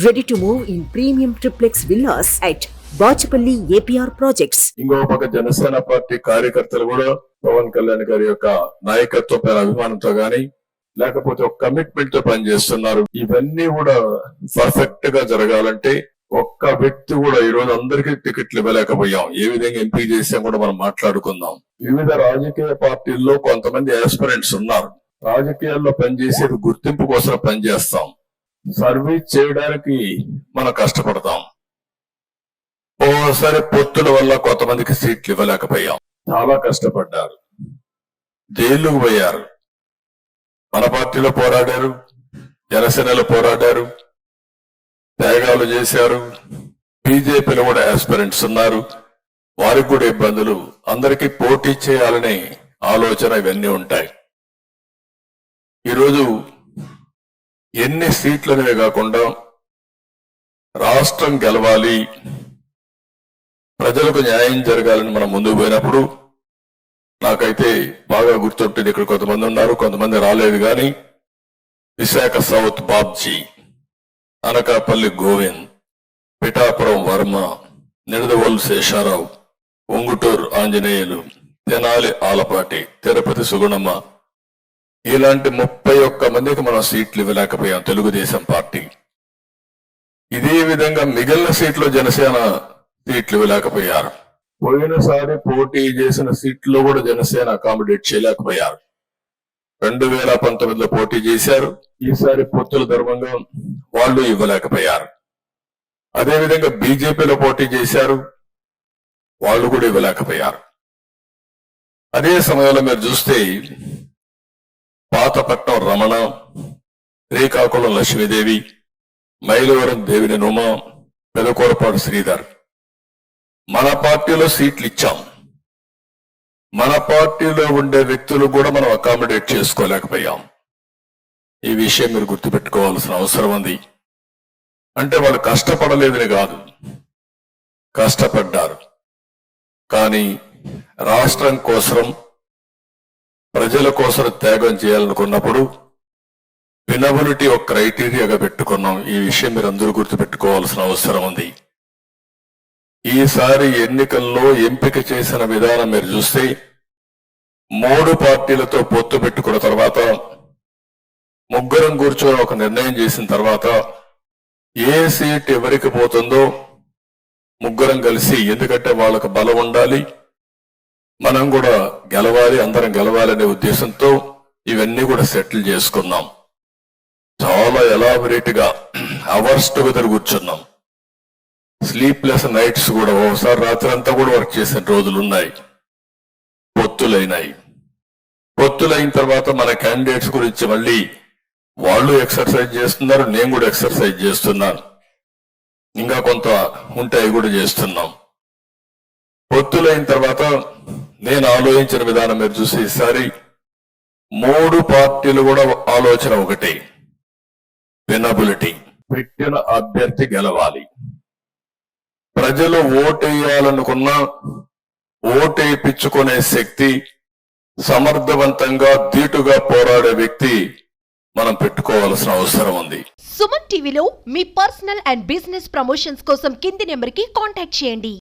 Ready to move in premium triplex villas at Bachapalli APR projects. ఇంకో పక్క Janasena party కార్యకర్తలు కూడా పవన్ కళ్యాణ్ గారి యొక్క నాయకత్వం పైన అభిమానంతో గాని లేకపోతే ఒక కమిట్మెంట్ తో పనిచేస్తున్నారు. ఇవన్నీ కూడా పర్ఫెక్ట్ గా జరగాలంటే ఒక్క వ్యక్తి కూడా ఈ రోజు అందరికీ టికెట్లు ఇవ్వలేకపోయాం. ఏ విధంగా ఎంపీ చేసాం కూడా మనం మాట్లాడుకుందాం. వివిధ రాజకీయ పార్టీల్లో కొంతమంది ఆస్పిరెంట్స్ ఉన్నారు. రాజకీయాల్లో పనిచేసేది గుర్తింపు కోసం పనిచేస్తాం, సర్వీస్ చేయడానికి మనం కష్టపడతాం. ఓసారి పొత్తుల వల్ల కొంతమందికి సీట్లు ఇవ్వలేకపోయాం. చాలా కష్టపడ్డారు, జైలుకు పోయారు. మన పార్టీలో పోరాడారు, జనసేనలో పోరాడారు, త్యాగాలు చేశారు. బీజేపీలో కూడా ఆస్పిరెంట్స్ ఉన్నారు, వారికి కూడా ఇబ్బందులు. అందరికీ పోటీ చేయాలనే ఆలోచన ఇవన్నీ ఉంటాయి. ఈరోజు ఎన్ని సీట్లనే కాకుండా రాష్ట్రం గెలవాలి, ప్రజలకు న్యాయం జరగాలని మనం ముందుకు పోయినప్పుడు నాకైతే బాగా గుర్తుంటుంది. ఇక్కడ కొంతమంది ఉన్నారు, కొంతమంది రాలేదు. కానీ విశాఖ సౌత్ బాబ్జీ, అనకాపల్లి గోవింద్, పిఠాపురం వర్మ, నిడదవోలు శేషారావు, ఉంగుటూరు ఆంజనేయులు, తెనాలి ఆలపాటి, తిరుపతి సుగుణమ్మ, ఇలాంటి 31 మందికి మనం సీట్లు ఇవ్వలేకపోయాం తెలుగుదేశం పార్టీ. ఇదే విధంగా మిగిలిన సీట్లు జనసేన సీట్లు ఇవ్వలేకపోయారు. పోయినసారి పోటీ చేసిన సీట్లో కూడా జనసేన అకామిడేట్ చేయలేకపోయారు. 2019లో పోటీ చేశారు, ఈసారి పొత్తుల ధర్మంగా వాళ్ళు ఇవ్వలేకపోయారు. అదేవిధంగా బీజేపీలో పోటీ చేశారు, వాళ్ళు కూడా ఇవ్వలేకపోయారు. అదే సమయంలో మీరు చూస్తే పాతపట్నం రమణ, శ్రీకాకుళం లక్ష్మీదేవి, మైలవరం దేవిని నుమ, పెదకూరపాడు శ్రీధర్, మన పార్టీలో సీట్లు ఇచ్చాం. మన పార్టీలో ఉండే వ్యక్తులు కూడా మనం అకామిడేట్ చేసుకోలేకపోయాం. ఈ విషయం మీరు గుర్తుపెట్టుకోవాల్సిన అవసరం ఉంది. అంటే వాళ్ళు కష్టపడలేదని కాదు, కష్టపడ్డారు. కానీ రాష్ట్రం కోసం, ప్రజల కోసం త్యాగం చేయాలనుకున్నప్పుడు వినబిలిటీ ఒక క్రైటీరియాగా పెట్టుకున్నాం. ఈ విషయం మీరు అందరూ గుర్తుపెట్టుకోవాల్సిన అవసరం ఉంది. ఈసారి ఎన్నికల్లో ఎంపిక చేసిన విధానం మీరు చూస్తే 3 పార్టీలతో పొత్తు పెట్టుకున్న తర్వాత, ముగ్గురం కూర్చొని ఒక నిర్ణయం చేసిన తర్వాత ఏ సీట్ ఎవరికి పోతుందో ముగ్గురం కలిసి, ఎందుకంటే వాళ్ళకు బలం ఉండాలి, మనం కూడా గెలవాలి, అందరం గెలవాలనే ఉద్దేశంతో ఇవన్నీ కూడా సెటిల్ చేసుకున్నాం. చాలా ఎలాబరేట్ గా అవర్స్ టుగెదర్ కూర్చున్నాం. స్లీప్లెస్ నైట్స్ కూడా, ఒకసారి రాత్రి అంతా కూడా వర్క్ చేసిన రోజులున్నాయి. పొత్తులైనాయి. పొత్తులైన తర్వాత మన క్యాండిడేట్స్ గురించి మళ్ళీ వాళ్ళు ఎక్సర్సైజ్ చేస్తున్నారు, నేను కూడా ఎక్సర్సైజ్ చేస్తున్నాను. ఇంకా కొంత ఉంటాయి కూడా చేస్తున్నాం. పొత్తులైన తర్వాత నేను ఆలోచించిన విధానం మీరు చూసి, ఈసారి 3 పార్టీలు కూడా ఆలోచన ఒకటే, వినబిలిటీ. పెట్టిన అభ్యర్థి గెలవాలి. ప్రజలు ఓటేయాలనుకున్నా ఓటేయించుకునే శక్తి, సమర్థవంతంగా ధీటుగా పోరాడే వ్యక్తి మనం పెట్టుకోవాల్సిన అవసరం ఉంది. సుమన్ టీవీలో మీ పర్సనల్ అండ్ బిజినెస్ ప్రమోషన్స్ కోసం కింది నెంబర్కి కాంటాక్ట్ చేయండి.